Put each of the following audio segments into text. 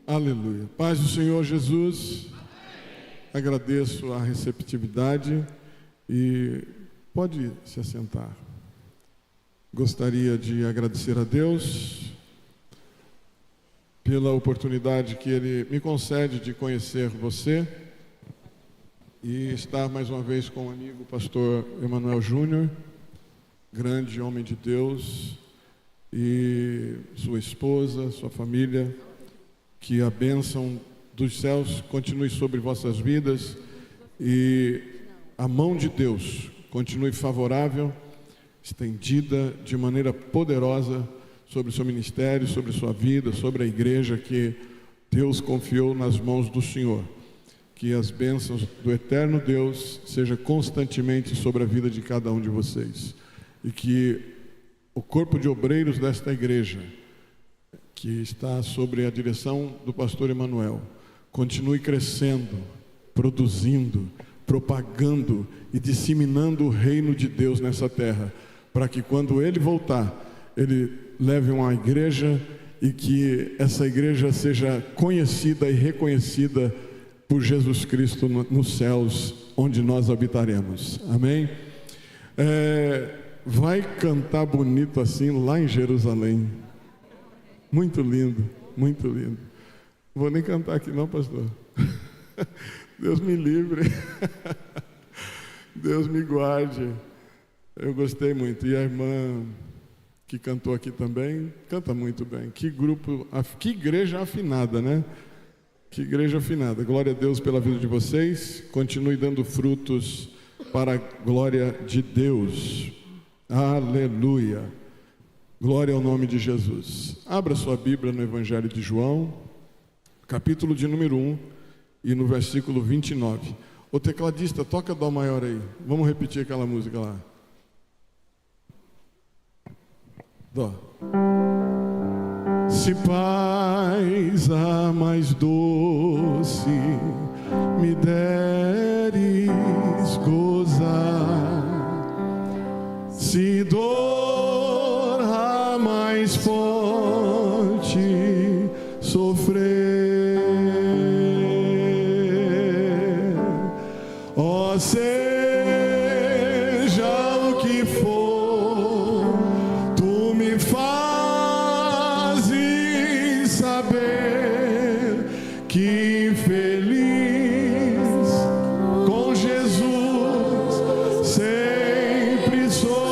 Aleluia. Paz do Senhor Jesus. Agradeço a receptividade e pode se assentar. Gostaria de agradecer a Deus pela oportunidade que Ele me concede de conhecer você e estar mais uma vez com o amigo pastor Emanuel Júnior, grande homem de Deus, e sua esposa, sua família. Que a bênção dos céus continue sobre vossas vidas e a mão de Deus continue favorável, estendida de maneira poderosa sobre o seu ministério, sobre sua vida, sobre a igreja que Deus confiou nas mãos do Senhor. Que as bênçãos do eterno Deus sejam constantemente sobre a vida de cada um de vocês. E que o corpo de obreiros desta igreja, que está sobre a direção do pastor Emanuel, continue crescendo, produzindo, propagando e disseminando o reino de Deus nessa terra, para que quando ele voltar, ele leve uma igreja e que essa igreja seja conhecida e reconhecida por Jesus Cristo nos céus, onde nós habitaremos. Amém? Vai cantar bonito assim lá em Jerusalém. Muito lindo, muito lindo. Não vou nem cantar aqui não, pastor. Deus me livre. Deus me guarde. Eu gostei muito. E a irmã que cantou aqui também, canta muito bem. Que grupo, que igreja afinada, né? Que igreja afinada. Glória a Deus pela vida de vocês. Continue dando frutos para a glória de Deus. Aleluia. Glória ao nome de Jesus. Abra sua Bíblia no Evangelho de João, capítulo de número 1 e no versículo 29. O tecladista, toca Dó maior aí. Vamos repetir aquela música lá. Dó. Se paz a mais doce me deres gozar, se dor a mais forte sofrer, ó, seja o que for, tu me fazes saber que feliz com Jesus sempre sou.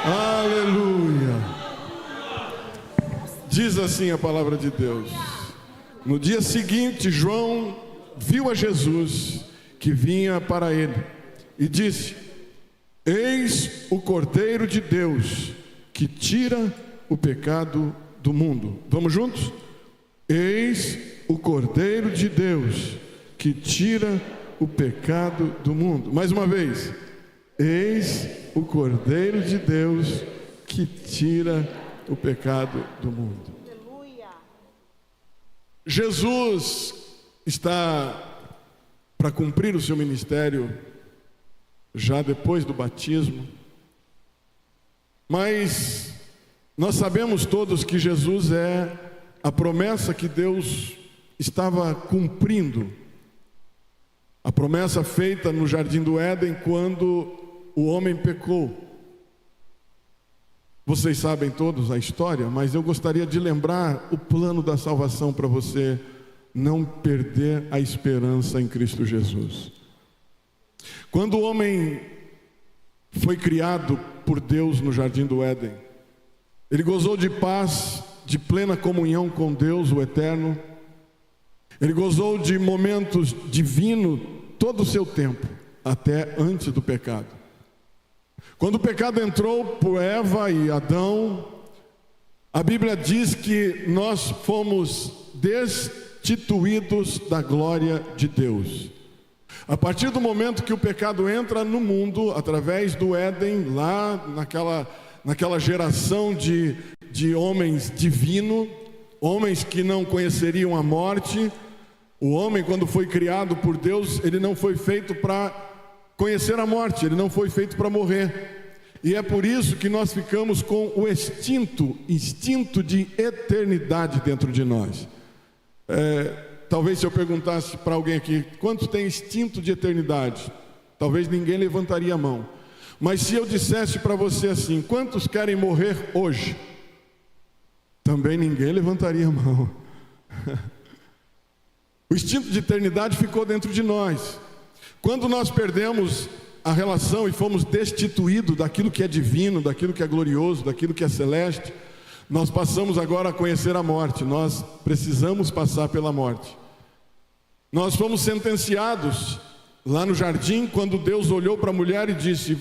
Aleluia. Diz assim a palavra de Deus: no dia seguinte, João viu a Jesus que vinha para ele e disse: eis o Cordeiro de Deus que tira o pecado do mundo. Vamos juntos? Eis o Cordeiro de Deus que tira o pecado do mundo. Mais uma vez. Eis o Cordeiro de Deus que tira o pecado do mundo. Aleluia. Jesus está para cumprir o seu ministério já depois do batismo, mas nós sabemos todos que Jesus é a promessa que Deus estava cumprindo, a promessa feita no Jardim do Éden quando o homem pecou. Vocês sabem todos a história, mas eu gostaria de lembrar o plano da salvação para você não perder a esperança em Cristo Jesus. Quando o homem foi criado por Deus no Jardim do Éden, ele gozou de paz, de plena comunhão com Deus, o Eterno. Ele gozou de momentos divinos todo o seu tempo, até antes do pecado. Quando o pecado entrou por Eva e Adão, a Bíblia diz que nós fomos destituídos da glória de Deus. A partir do momento que o pecado entra no mundo, através do Éden, lá naquela geração de homens divinos, homens que não conheceriam a morte, o homem, quando foi criado por Deus, ele não foi feito para conhecer a morte, ele não foi feito para morrer. E é por isso que nós ficamos com o instinto de eternidade dentro de nós. Talvez se eu perguntasse para alguém aqui, quantos tem instinto de eternidade? Talvez ninguém levantaria a mão. Mas se eu dissesse para você assim, quantos querem morrer hoje? Também ninguém levantaria a mão. O instinto de eternidade ficou dentro de nós. Quando nós perdemos a relação e fomos destituídos daquilo que é divino, daquilo que é glorioso, daquilo que é celeste, nós passamos agora a conhecer a morte. Nós precisamos passar pela morte. Nós fomos sentenciados lá no jardim, quando Deus olhou para a mulher e disse: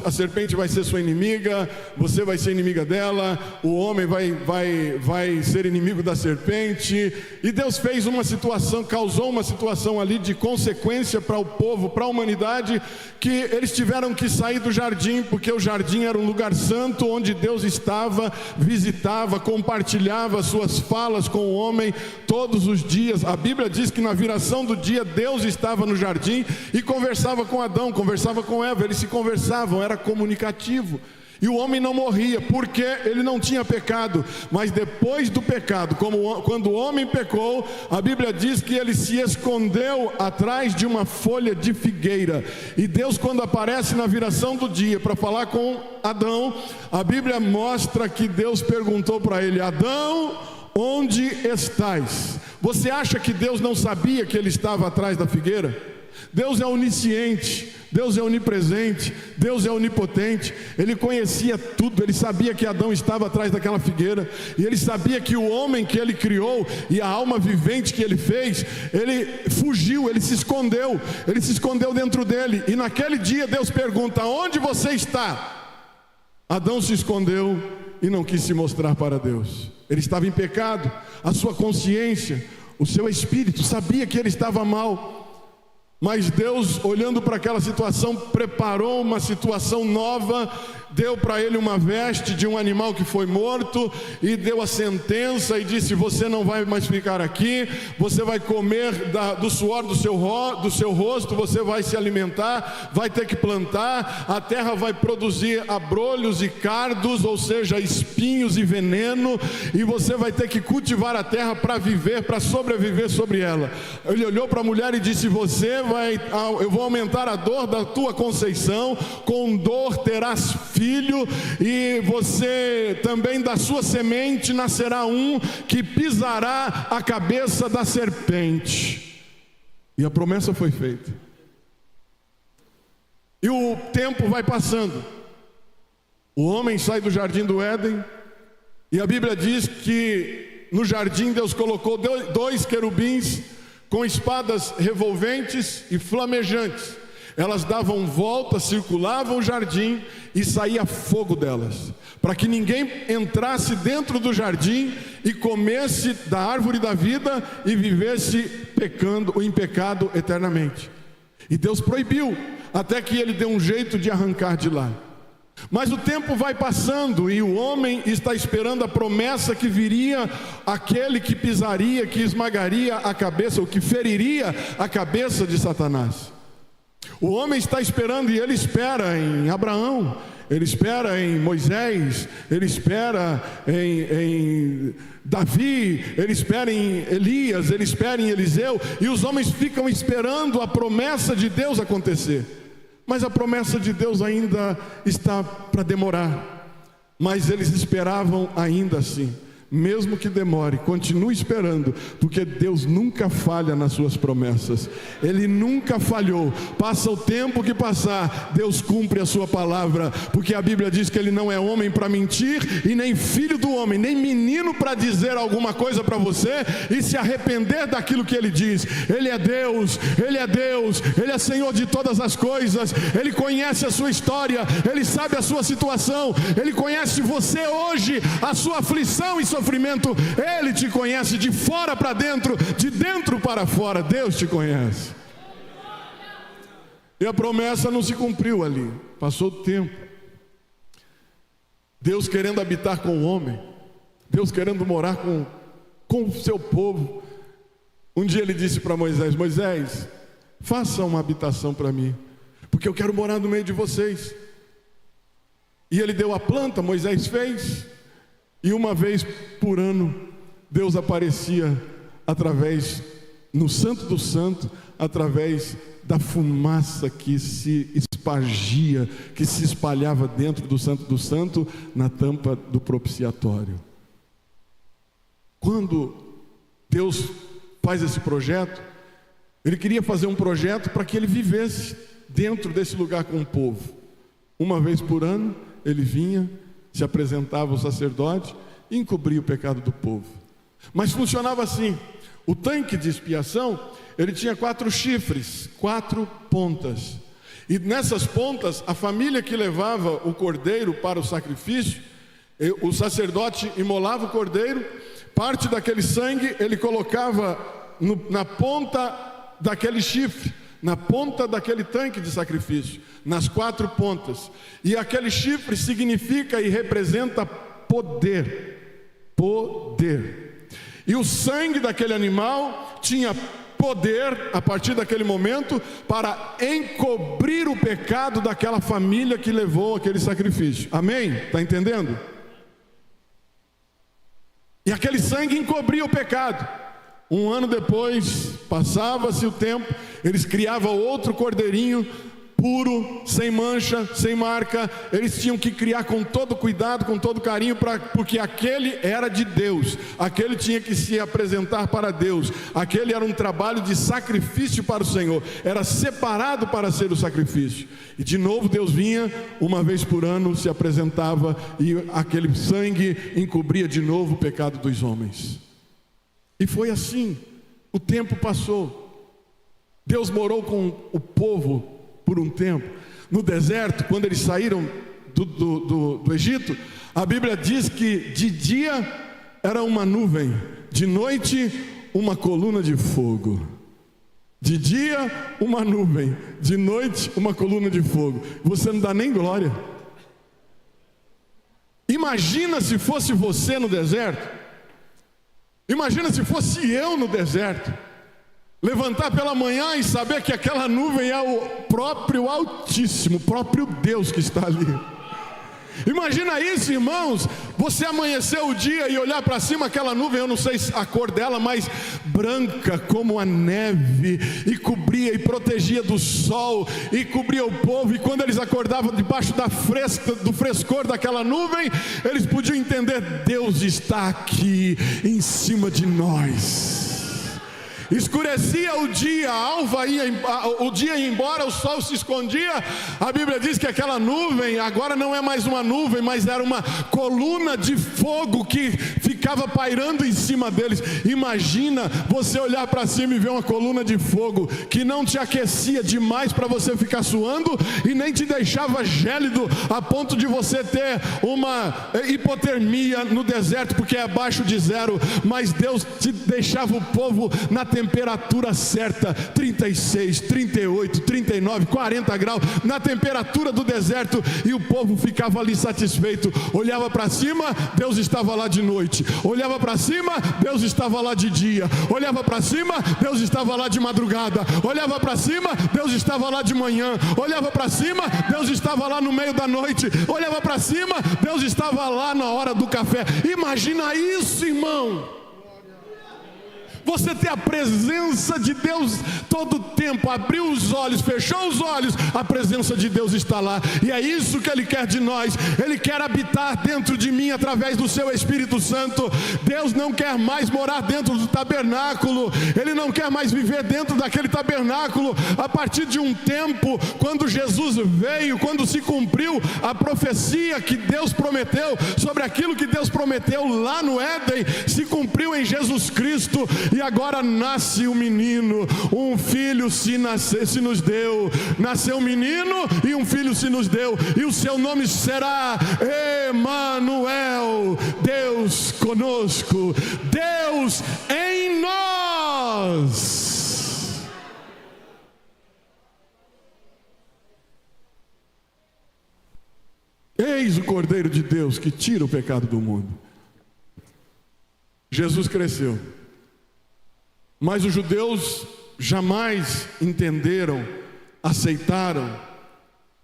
a serpente vai ser sua inimiga, você vai ser inimiga dela, o homem vai ser inimigo da serpente. E Deus fez uma situação, causou uma situação ali de consequência para o povo, para a humanidade, que eles tiveram que sair do jardim, porque o jardim era um lugar santo, onde Deus estava, visitava, compartilhava suas falas com o homem todos os dias. A Bíblia diz que na viração do dia, Deus estava no jardim e conversava com Adão, conversava com Eva, eles se conversavam, era comunicativo. E o homem não morria, porque ele não tinha pecado. Mas depois do pecado, quando o homem pecou, a Bíblia diz que ele se escondeu atrás de uma folha de figueira. E Deus, quando aparece na viração do dia para falar com Adão, a Bíblia mostra que Deus perguntou para ele: Adão, onde estás? Você acha que Deus não sabia que ele estava atrás da figueira? Deus é onisciente, Deus é onipresente, Deus é onipotente. Ele conhecia tudo, ele sabia que Adão estava atrás daquela figueira, e ele sabia que o homem que ele criou e a alma vivente que ele fez, ele fugiu, ele se escondeu dentro dele. E naquele dia Deus pergunta: onde você está? Adão se escondeu e não quis se mostrar para Deus. Ele estava em pecado, a sua consciência, o seu espírito sabia que ele estava mal. Mas Deus, olhando para aquela situação, preparou uma situação nova, deu para ele uma veste de um animal que foi morto, e deu a sentença e disse: você não vai mais ficar aqui, você vai comer do suor do seu rosto, você vai se alimentar, vai ter que plantar, a terra vai produzir abrolhos e cardos, ou seja, espinhos e veneno, e você vai ter que cultivar a terra para viver, para sobreviver sobre ela. Ele olhou para a mulher e disse: eu vou aumentar a dor da tua conceição, com dor terás filho, e você também, da sua semente nascerá um que pisará a cabeça da serpente. E a promessa foi feita. E o tempo vai passando, o homem sai do jardim do Éden, e a Bíblia diz que no jardim Deus colocou dois querubins com espadas revolventes e flamejantes. Elas davam volta, circulavam o jardim e saía fogo delas, para que ninguém entrasse dentro do jardim e comesse da árvore da vida e vivesse em pecado eternamente. E Deus proibiu, até que ele deu um jeito de arrancar de lá. Mas o tempo vai passando e o homem está esperando a promessa que viria aquele que pisaria, que esmagaria a cabeça, ou que feriria a cabeça de Satanás. O homem está esperando, e ele espera em Abraão, ele espera em Moisés, ele espera em Davi, ele espera em Elias, ele espera em Eliseu, e os homens ficam esperando a promessa de Deus acontecer. Mas a promessa de Deus ainda está para demorar. Mas eles esperavam ainda assim. mesmo que demore, continue esperando, porque Deus nunca falha nas suas promessas. Ele nunca falhou. Passa o tempo que passar, Deus cumpre a sua palavra, porque a Bíblia diz que Ele não é homem para mentir, e nem filho do homem, nem menino para dizer alguma coisa para você e se arrepender daquilo que Ele diz. Ele é Deus, Ele é Deus, Ele é Senhor de todas as coisas. Ele conhece a sua história, Ele sabe a sua situação, Ele conhece você hoje, a sua aflição e sofrimento. Ele te conhece de fora para dentro, de dentro para fora. Deus te conhece. E a promessa não se cumpriu ali. Passou o tempo. Deus querendo habitar com o homem, Deus querendo morar com o seu povo. Um dia Ele disse para Moisés: Moisés, faça uma habitação para mim, porque eu quero morar no meio de vocês. E Ele deu a planta, Moisés fez. E uma vez por ano, Deus aparecia no Santo do Santo, através da fumaça que se espargia, que se espalhava dentro do Santo do Santo, na tampa do propiciatório. Quando Deus faz esse projeto, Ele queria fazer um projeto para que Ele vivesse dentro desse lugar com o povo. Uma vez por ano, Ele vinha, se apresentava ao sacerdote e encobria o pecado do povo. Mas funcionava assim: o tanque de expiação, ele tinha 4 chifres, 4 pontas, e nessas pontas, a família que levava o cordeiro para o sacrifício, o sacerdote imolava o cordeiro, parte daquele sangue ele colocava na ponta daquele chifre, na ponta daquele tanque de sacrifício, nas 4 pontas. E aquele chifre significa e representa poder. Poder. E o sangue daquele animal tinha poder, a partir daquele momento, para encobrir o pecado daquela família que levou aquele sacrifício. Amém? Está entendendo? E aquele sangue encobria o pecado. Um ano depois, passava-se o tempo, eles criavam outro cordeirinho, puro, sem mancha, sem marca. Eles tinham que criar com todo cuidado, com todo carinho, porque aquele era de Deus, aquele tinha que se apresentar para Deus, aquele era um trabalho de sacrifício para o Senhor, era separado para ser o sacrifício. E de novo Deus vinha, uma vez por ano se apresentava, e aquele sangue encobria de novo o pecado dos homens. E foi assim, o tempo passou. Deus morou com o povo por um tempo. No deserto, quando eles saíram do Egito, a Bíblia diz que de dia era uma nuvem, de noite uma coluna de fogo. De dia uma nuvem, de noite uma coluna de fogo. Você não dá nem glória. Imagina se fosse você no deserto. Imagina se fosse eu no deserto. Levantar pela manhã e saber que aquela nuvem é o próprio Altíssimo, o próprio Deus que está ali. Imagina isso, irmãos, você amanhecer o dia e olhar para cima, aquela nuvem, eu não sei a cor dela, mas branca como a neve, e cobria e protegia do sol, e cobria o povo, e quando eles acordavam debaixo do frescor daquela nuvem, eles podiam entender: Deus está aqui em cima de nós. Escurecia o dia, a alva o dia ia embora, o sol se escondia. A Bíblia diz que aquela nuvem agora não é mais uma nuvem, mas era uma coluna de fogo que ficava pairando em cima deles. Imagina você olhar para cima e ver uma coluna de fogo que não te aquecia demais para você ficar suando e nem te deixava gélido a ponto de você ter uma hipotermia no deserto, porque é abaixo de 0, mas Deus te deixava o povo na temperatura certa, 36, 38, 39, 40 graus, na temperatura do deserto, e o povo ficava ali satisfeito. Olhava para cima, Deus estava lá de noite. Olhava para cima, Deus estava lá de dia. Olhava para cima, Deus estava lá de madrugada. Olhava para cima, Deus estava lá de manhã. Olhava para cima, Deus estava lá no meio da noite. Olhava para cima, Deus estava lá na hora do café. Imagina isso, irmão. Você ter a presença de Deus todo o tempo, abriu os olhos, fechou os olhos, a presença de Deus está lá, e é isso que Ele quer de nós. Ele quer habitar dentro de mim através do seu Espírito Santo. Deus não quer mais morar dentro do tabernáculo, Ele não quer mais viver dentro daquele tabernáculo. A partir de um tempo, quando Jesus veio, quando se cumpriu a profecia que Deus prometeu, sobre aquilo que Deus prometeu lá no Éden, se cumpriu em Jesus Cristo, e agora nasce um menino, um filho se nos deu, nasceu um menino e um filho se nos deu, e o seu nome será Emanuel, Deus conosco, Deus em nós. Eis o Cordeiro de Deus que tira o pecado do mundo. Jesus cresceu, mas os judeus jamais entenderam, aceitaram.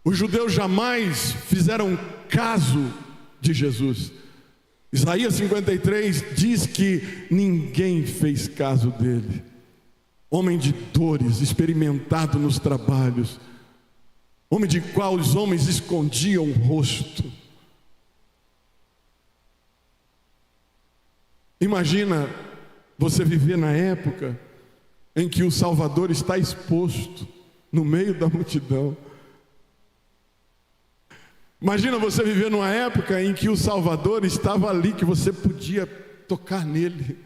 Os judeus jamais fizeram caso de Jesus. Isaías 53 diz que ninguém fez caso dele. Homem de dores, experimentado nos trabalhos, homem de qual os homens escondiam o rosto. Imagina você viver na época em que o Salvador está exposto no meio da multidão. Imagina você viver numa época em que o Salvador estava ali, que você podia tocar nele.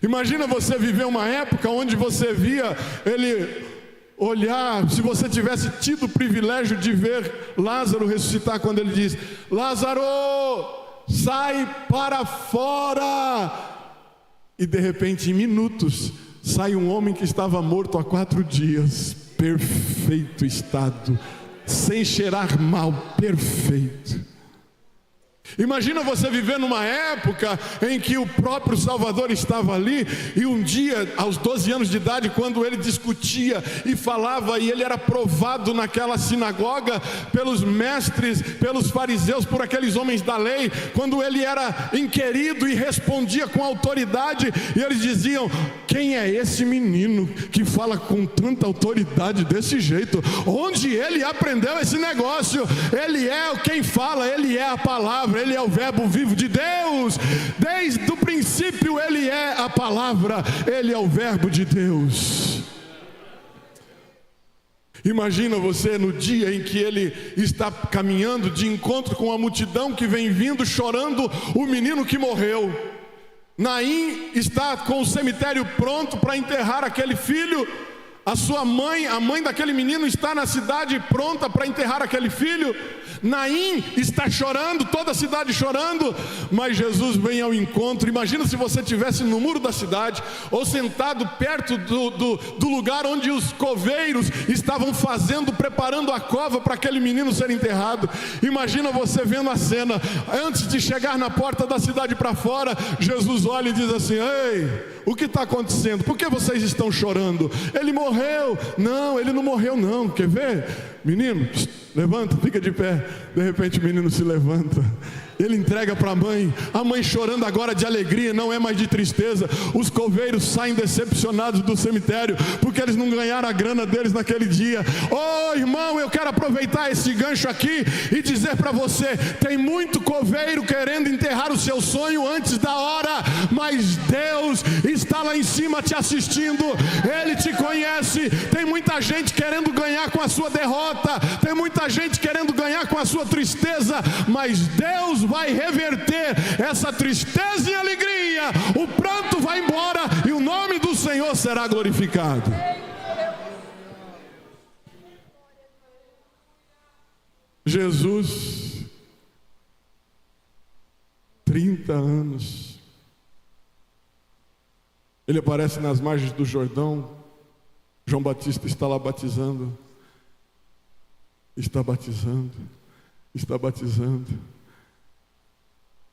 Imagina você viver uma época onde você via ele olhar, se você tivesse tido o privilégio de ver Lázaro ressuscitar, quando ele diz: Lázaro, sai para fora. E de repente, em minutos, sai um homem que estava morto há 4 dias, perfeito estado, sem cheirar mal, perfeito. Imagina você viver numa época em que o próprio Salvador estava ali, e um dia, aos 12 anos de idade, quando ele discutia e falava, e ele era provado naquela sinagoga pelos mestres, pelos fariseus, por aqueles homens da lei, quando ele era inquirido e respondia com autoridade, e eles diziam: quem é esse menino que fala com tanta autoridade desse jeito? Onde ele aprendeu esse negócio? Ele é quem fala, ele é a palavra, ele é o verbo vivo de Deus. Desde o princípio ele é a palavra, ele é o verbo de Deus. Imagina você no dia em que ele está caminhando de encontro com a multidão que vem vindo chorando o menino que morreu. Naim está com o cemitério pronto para enterrar aquele filho. A sua mãe, a mãe daquele menino, está na cidade pronta para enterrar aquele filho. Naim está chorando, toda a cidade chorando, mas Jesus vem ao encontro. Imagina se você estivesse no muro da cidade, ou sentado perto do lugar onde os coveiros estavam preparando a cova para aquele menino ser enterrado. Imagina você vendo a cena. Antes de chegar na porta da cidade para fora, Jesus olha e diz assim: ei, o que está acontecendo? Por que vocês estão chorando? Ele morreu. Não, ele não morreu não. Quer ver? Menino, levanta, fica de pé. De repente o menino se levanta, ele entrega para a mãe chorando agora de alegria, não é mais de tristeza. Os coveiros saem decepcionados do cemitério, porque eles não ganharam a grana deles naquele dia. Oh irmão, eu quero aproveitar esse gancho aqui e dizer para você: tem muito coveiro querendo enterrar o seu sonho antes da hora, mas Deus está lá em cima te assistindo, Ele te conhece. Tem muita gente querendo ganhar com a sua derrota, tem muita gente querendo ganhar com a sua tristeza, mas Deus vai reverter essa tristeza em alegria. O pranto vai embora e o nome do Senhor será glorificado. Jesus, 30 anos, ele aparece nas margens do Jordão. João Batista está lá batizando, está batizando.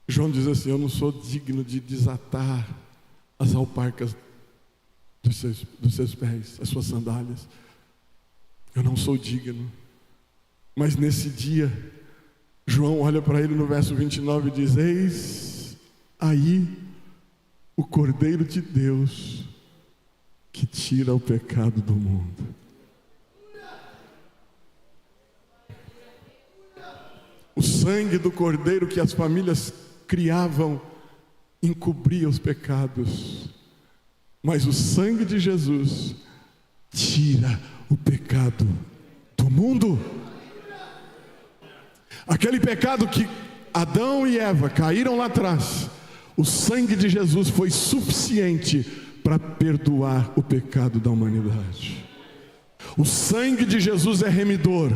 João diz assim: eu não sou digno de desatar as alparcas dos seus pés, as suas sandálias. Eu não sou digno. Mas nesse dia, João olha para ele no verso 29 e diz: eis aí o Cordeiro de Deus que tira o pecado do mundo. O sangue do Cordeiro que as famílias criavam encobria os pecados, mas o sangue de Jesus tira o pecado do mundo. Aquele pecado que Adão e Eva caíram lá atrás, o sangue de Jesus foi suficiente para perdoar o pecado da humanidade. O sangue de Jesus é remidor,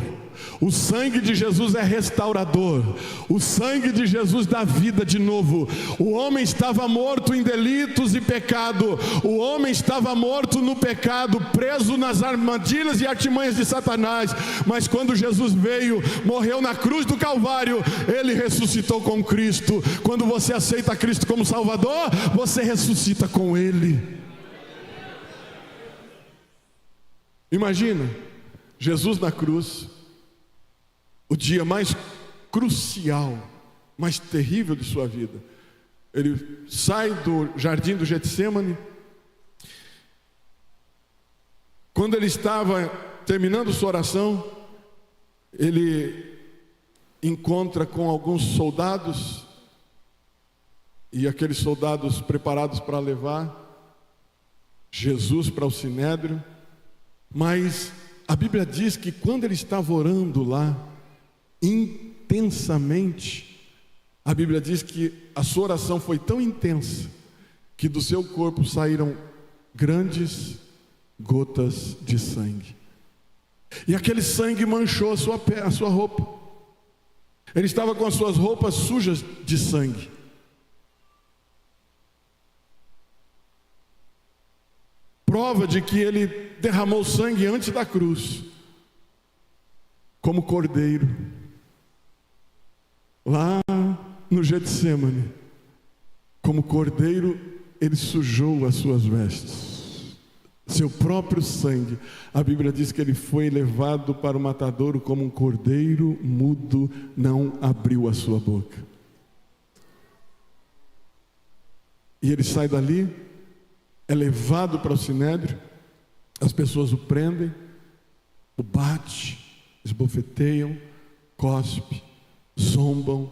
o sangue de Jesus é restaurador, o sangue de Jesus dá vida de novo. O homem estava morto em delitos e pecado, o homem estava morto no pecado, preso nas armadilhas e artimanhas de Satanás, mas quando Jesus veio, morreu na cruz do Calvário, ele ressuscitou com Cristo. Quando você aceita Cristo como Salvador, você ressuscita com Ele. Imagina, Jesus na cruz, o dia mais crucial, mais terrível de sua vida. Ele sai do jardim do Getsêmani. Quando ele estava terminando sua oração, ele encontra com alguns soldados, e aqueles soldados preparados para levar Jesus para o Sinédrio. Mas a Bíblia diz que quando ele estava orando lá, intensamente, a Bíblia diz que a sua oração foi tão intensa, que do seu corpo saíram grandes gotas de sangue. E aquele sangue manchou a sua roupa. Ele estava com as suas roupas sujas de sangue. Prova de que ele derramou sangue antes da cruz, como cordeiro, lá no Getsêmani, como cordeiro, ele sujou as suas vestes, seu próprio sangue. A Bíblia diz que ele foi levado para o matadouro como um cordeiro mudo, não abriu a sua boca. E ele sai dali, é levado para o Sinédrio, as pessoas o prendem, o batem, esbofeteiam, cospe, zombam.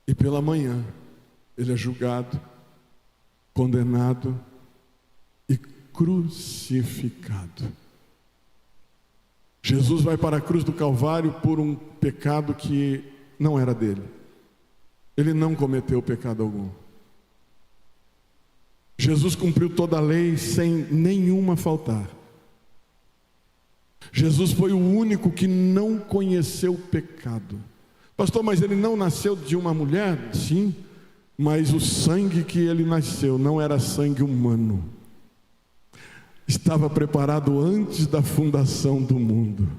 E pela manhã, ele é julgado, condenado e crucificado. Jesus vai para a cruz do Calvário por um pecado que não era dele. Ele não cometeu pecado algum. Jesus cumpriu toda a lei sem nenhuma faltar. Jesus foi o único que não conheceu o pecado. Pastor, mas ele não nasceu de uma mulher? Sim, mas o sangue que ele nasceu não era sangue humano. Estava preparado antes da fundação do mundo.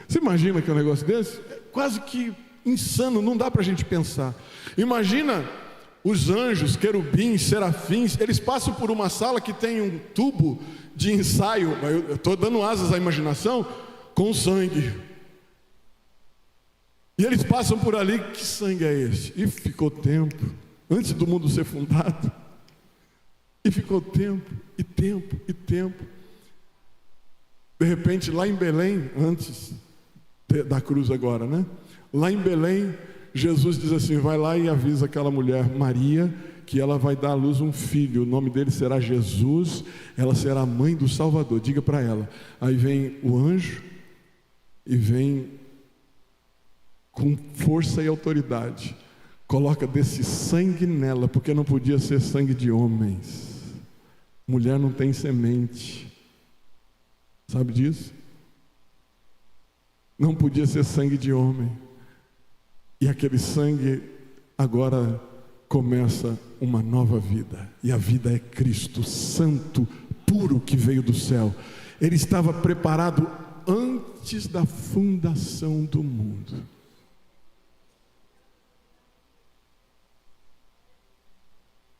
Você imagina que é um negócio desse? É quase que insano, não dá para a gente pensar. Imagina os anjos, querubins, serafins, eles passam por uma sala que tem um tubo de ensaio, eu estou dando asas à imaginação, com sangue. E eles passam por ali, que sangue é esse? E ficou tempo, antes do mundo ser fundado. E ficou tempo, e tempo, e tempo. De repente, lá em Belém, antes da cruz agora, né? Lá em Belém, Jesus diz assim, vai lá e avisa aquela mulher, Maria, que ela vai dar à luz um filho, o nome dele será Jesus, ela será a mãe do Salvador, diga para ela. Aí vem o anjo, e vem com força e autoridade, coloca desse sangue nela, porque não podia ser sangue de homens, mulher não tem semente, sabe disso? Não podia ser sangue de homem. E aquele sangue agora começa uma nova vida. E a vida é Cristo, santo, puro, que veio do céu. Ele estava preparado antes da fundação do mundo.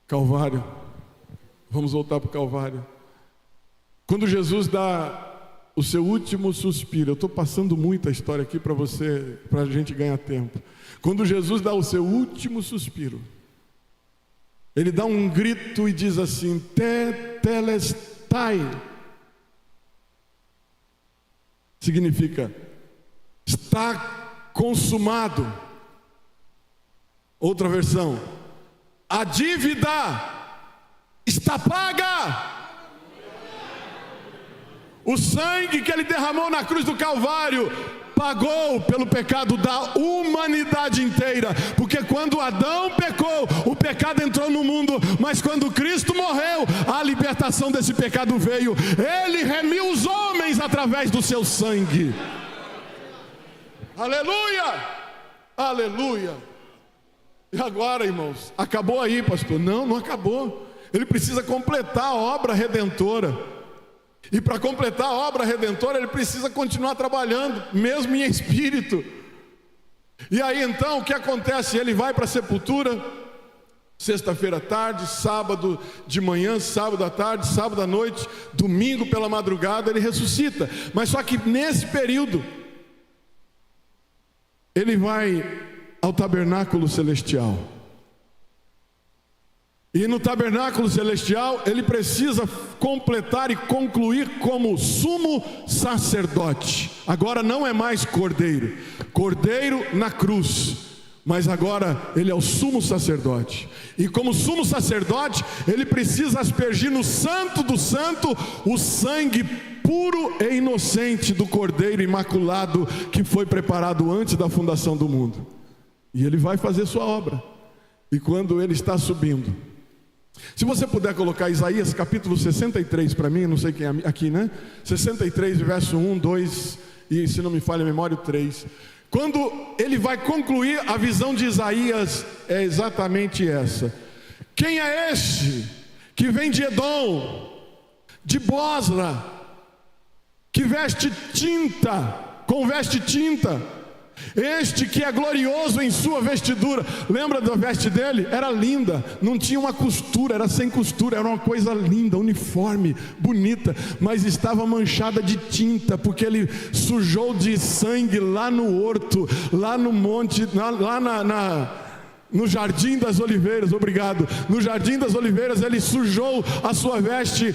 Calvário. Vamos voltar para o Calvário. Quando Jesus dá o seu último suspiro. Eu estou passando muita história aqui para você, para a gente ganhar tempo. Quando Jesus dá o seu último suspiro, ele dá um grito e diz assim: tetelestai. Significa: está consumado. Outra versão: a dívida está paga. O sangue que ele derramou na cruz do Calvário pagou pelo pecado da humanidade inteira, porque quando Adão pecou, o pecado entrou no mundo, mas quando Cristo morreu, a libertação desse pecado veio. Ele remiu os homens através do seu sangue. Aleluia! Aleluia! E agora, irmãos, acabou aí, pastor? Não, não acabou. Ele precisa completar a obra redentora. E para completar a obra redentora, ele precisa continuar trabalhando, mesmo em espírito. E aí então, o que acontece? Ele vai para a sepultura, sexta-feira à tarde, sábado de manhã, sábado à tarde, sábado à noite, domingo pela madrugada, ele ressuscita. Mas só que nesse período, ele vai ao tabernáculo celestial. E no tabernáculo celestial, ele precisa completar e concluir como sumo sacerdote. Agora não é mais cordeiro, cordeiro na cruz, mas agora ele é o sumo sacerdote. E como sumo sacerdote, ele precisa aspergir no santo do santo o sangue puro e inocente do cordeiro imaculado que foi preparado antes da fundação do mundo. E ele vai fazer sua obra. E quando ele está subindo, se você puder colocar Isaías capítulo 63 para mim, não sei quem é aqui, né? 63, verso 1, 2 e, se não me falha a memória, o 3. Quando ele vai concluir, a visão de Isaías é exatamente essa: quem é este que vem de Edom, de Bosra, que veste tinta, com veste tinta? Este que é glorioso em sua vestidura. Lembra da veste dele? Era linda, não tinha uma costura, era sem costura, era uma coisa linda, uniforme, bonita, mas estava manchada de tinta, porque ele sujou de sangue lá no horto, lá no monte, no Jardim das Oliveiras, obrigado. No Jardim das Oliveiras ele sujou a sua veste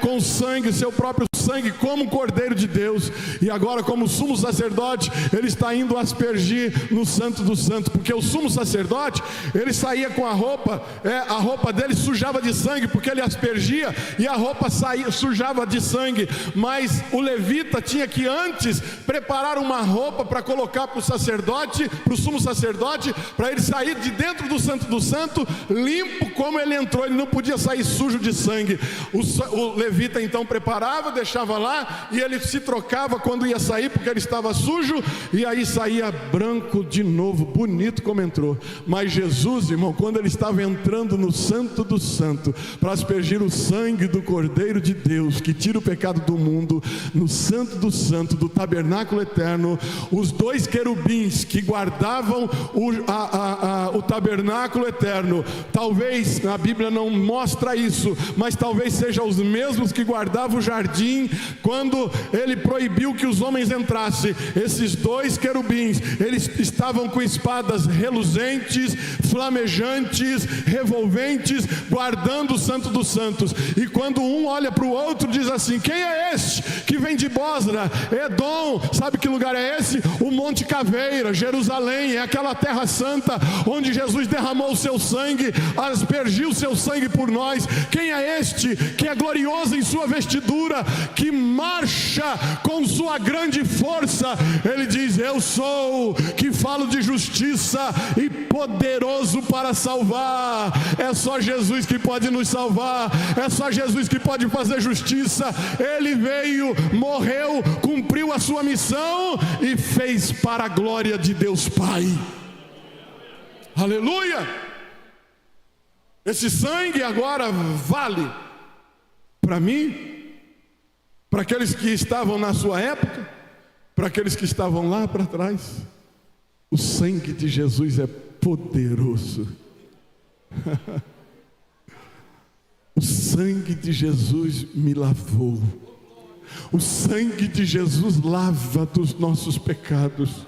com sangue, seu próprio sangue, como Cordeiro de Deus. E agora, como sumo sacerdote, ele está indo aspergir no Santo do Santo, porque o sumo sacerdote, ele saía com a roupa dele sujava de sangue, porque ele aspergia e a roupa sujava de sangue. Mas o levita tinha que antes preparar uma roupa para colocar para o sacerdote, para o sumo sacerdote, para ele sair de dentro do Santo do Santo limpo como ele entrou. Ele não podia sair sujo de sangue. O levita então preparava, deixava lá, e ele se trocava quando ia sair, porque ele estava sujo, e aí saía branco de novo, bonito como entrou. Mas Jesus, irmão, quando ele estava entrando no Santo do Santo para aspergir o sangue do Cordeiro de Deus que tira o pecado do mundo, no Santo do Santo do tabernáculo eterno, os dois querubins que guardavam o tabernáculo eterno, talvez a Bíblia não mostra isso, mas talvez sejam os mesmos que guardavam o jardim quando ele proibiu que os homens entrassem. Esses dois querubins, eles estavam com espadas reluzentes, flamejantes, revolventes, guardando o Santo dos Santos. E quando um olha para o outro, diz assim: quem é este que vem de Bosra, Edom? Sabe que lugar é esse? O Monte Caveira, Jerusalém, é aquela terra santa onde Jesus derramou o seu sangue, aspergiu o seu sangue por nós. Quem é este que é glorioso em sua vestidura, que marcha com sua grande força? Ele diz: eu sou, que falo de justiça e poderoso para salvar. É só Jesus que pode nos salvar, é só Jesus que pode fazer justiça. Ele veio, morreu, cumpriu a sua missão e fez para a glória de Deus Pai. Aleluia! Esse sangue agora vale para mim, para aqueles que estavam na sua época, para aqueles que estavam lá para trás. O sangue de Jesus é poderoso. O sangue de Jesus me lavou. O sangue de Jesus lava dos nossos pecados.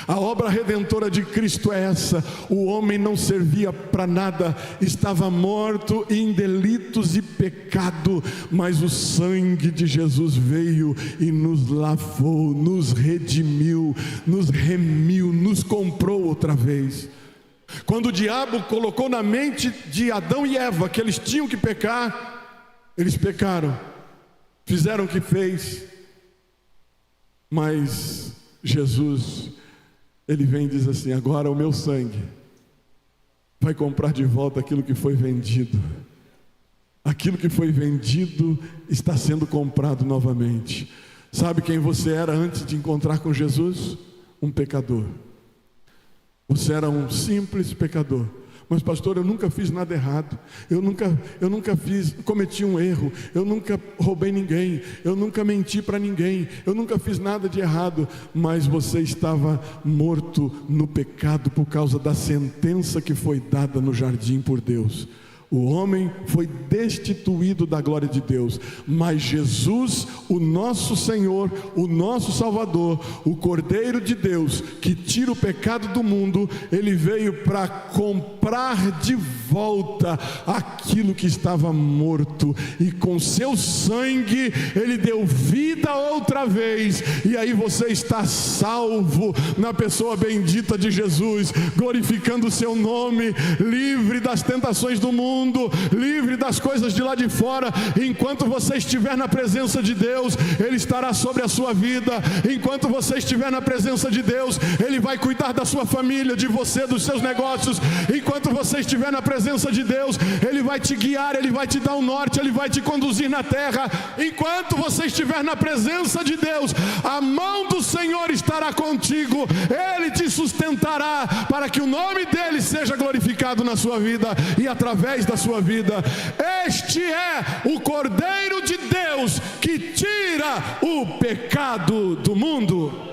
A obra redentora de Cristo é essa: o homem não servia para nada, estava morto em delitos e pecado, mas o sangue de Jesus veio e nos lavou, nos redimiu, nos remiu, nos comprou outra vez. Quando o diabo colocou na mente de Adão e Eva que eles tinham que pecar, eles pecaram, fizeram o que fez, mas Jesus, Ele vem e diz assim: agora o meu sangue vai comprar de volta aquilo que foi vendido. Aquilo que foi vendido está sendo comprado novamente. Sabe quem você era antes de encontrar com Jesus? Um pecador. Você era um simples pecador. Mas pastor, eu nunca fiz nada errado, eu nunca cometi um erro, eu nunca roubei ninguém, eu nunca menti para ninguém, eu nunca fiz nada de errado. Mas você estava morto no pecado por causa da sentença que foi dada no jardim por Deus. O homem foi destituído da glória de Deus, mas Jesus, o nosso Senhor, o nosso Salvador, o Cordeiro de Deus, que tira o pecado do mundo, Ele veio para comprar de volta aquilo que estava morto, e com seu sangue Ele deu vida outra vez, e aí você está salvo na pessoa bendita de Jesus, glorificando o seu nome, livre das tentações do mundo, livre das coisas de lá de fora. Enquanto você estiver na presença de Deus, Ele estará sobre a sua vida. Enquanto você estiver na presença de Deus, Ele vai cuidar da sua família, de você, dos seus negócios. Enquanto você estiver na presença de Deus, Ele vai te guiar, Ele vai te dar um norte, Ele vai te conduzir na terra. Enquanto você estiver na presença de Deus, a mão do Senhor estará contigo, Ele te sustentará para que o nome dEle seja glorificado na sua vida e através da sua vida. Este é o Cordeiro de Deus que tira o pecado do mundo.